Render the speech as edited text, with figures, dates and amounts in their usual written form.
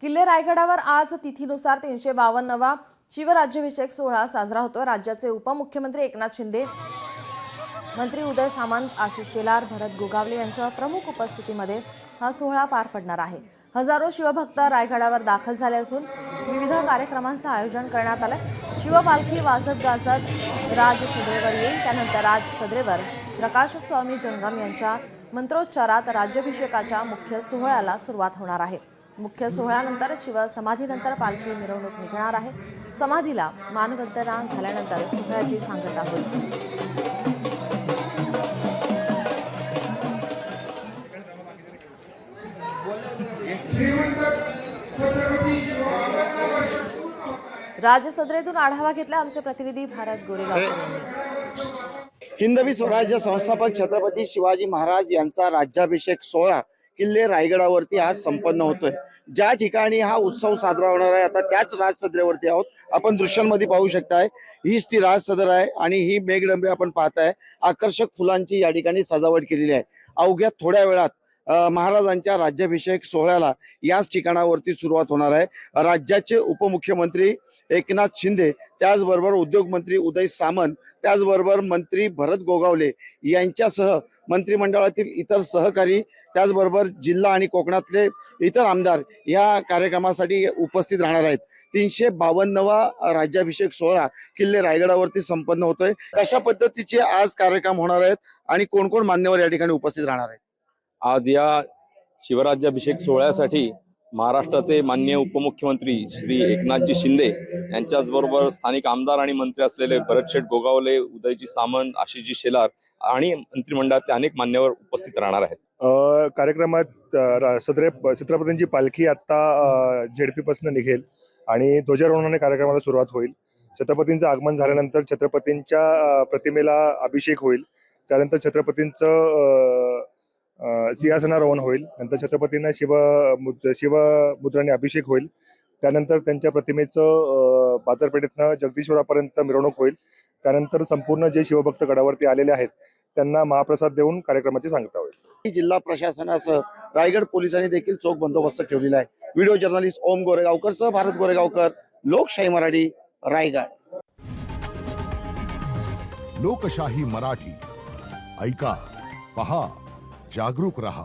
किल्ले रायगडावर आज तिथीनुसार 352वा शिवराज्याभिषेक सोहळा साजरा होतो। राज्याचे उपमुख्यमंत्री एकनाथ शिंदे, मंत्री उदय सामंत, आशिष शेलार, भरत गोगावले यांच्या प्रमुख उपस्थितीमध्ये हा सोहळा पार पडणार आहे। हजारो शिवभक्त रायगडावर दाखल झाले असून विविध कार्यक्रमांचे आयोजन करण्यात आले। शिवपालखी वाजत गाजत राजसदरेवर येईल। त्यानंतर राजसदरेवर प्रकाश स्वामी जंगम यांच्या मंत्रोच्चारात राज्याभिषेकाच्या मुख्य सोहळ्याला सुरुवात होणार आहे। मुख्य सोहळ्यानंतर शिवसमाधीनंतर पालखी मिरवणूक निघणार आहे। समाधीला मानवंदना झाल्यानंतर सोहळ्याची सांगता होईल। राजसदरेतून आढावा घेतला आमचे प्रतिनिधी भारत गोरेगावकर। हिंदवी स्वराज्य संस्थापक छत्रपती शिवाजी महाराज यांचा राज्याभिषेक सोहळा किल्ले रायगडावरती आज संपन्न होतोय। ज्या ठिकाणी हा उत्सव साजरा होणार आहे आता त्याच राजसदरेवरती आहोत। आपण दृश्यांमध्ये पाहू शकताय, हीच ती राजसदर आहे आणि ही मेघडंबरी आपण पाहताय। आकर्षक फुलांची या ठिकाणी सजावट केलेली आहे। अवघ्या थोड्या वेळात महाराजांच्या राज्याभिषेक सोहळ्याला याच ठिकाणावरती सुरुवात होणार आहे। राज्याचे उपमुख्यमंत्री एकनाथ शिंदे, त्याचबरोबर उद्योगमंत्री उदय सामंत, त्याचबरोबर मंत्री भरत गोगावले यांच्यासह मंत्रिमंडळातील इतर सहकारी, त्याचबरोबर जिल्हा आणि कोकणातले इतर आमदार या कार्यक्रमासाठी उपस्थित राहणार आहेत। 352वा राज्याभिषेक सोहळा किल्ले रायगडावरती संपन्न होतोय। कशा पद्धतीचे आज कार्यक्रम होणार आहेत आणि कोण कोण मान्यवर या ठिकाणी उपस्थित राहणार आहेत? आज या शिवराज्याभिषेक सोहळ्यासाठी महाराष्ट्राचे माननीय उपमुख्यमंत्री श्री एकनाथजी शिंदे यांच्याच बरोबर स्थानिक आमदार आणि मंत्री असलेले भरतशेठ गोगावले, उदयजी सामंत, आशिषजी शेलार आणि मंत्रिमंडळातले अनेक मान्यवर उपस्थित राहणार आहेत। कार्यक्रमात छत्रपतींची पालखी आता जेडपी पासून निघेल आणि ध्वजारोहणाने कार्यक्रमाला सुरुवात होईल। छत्रपतींचं आगमन झाल्यानंतर छत्रपतींच्या प्रतिमेला अभिषेक होईल। त्यानंतर छत्रपतींचं सिंहासनारोहण होईल। नंतर छत्रपतींना शिवमुद्राने अभिषेक होईल। त्यानंतर त्यांच्या प्रतिमेचं बाजारपेठेतनं जगदीश्वरापर्यंत मिरवणूक होईल। त्यानंतर संपूर्ण जे शिवभक्त गडावरती आलेले आहेत त्यांना महाप्रसाद देऊन कार्यक्रमाची सांगता होईल। जिल्हा प्रशासनासह रायगड पोलिसांनी देखील चोख बंदोबस्त ठेवलेला आहे। व्हिडिओ जर्नलिस्ट ओम गोरेगावकर सह भारत गोरेगावकर, लोकशाही मराठी, रायगड। लोकशाही मराठी, ऐका, पहा, जागरूक रहा।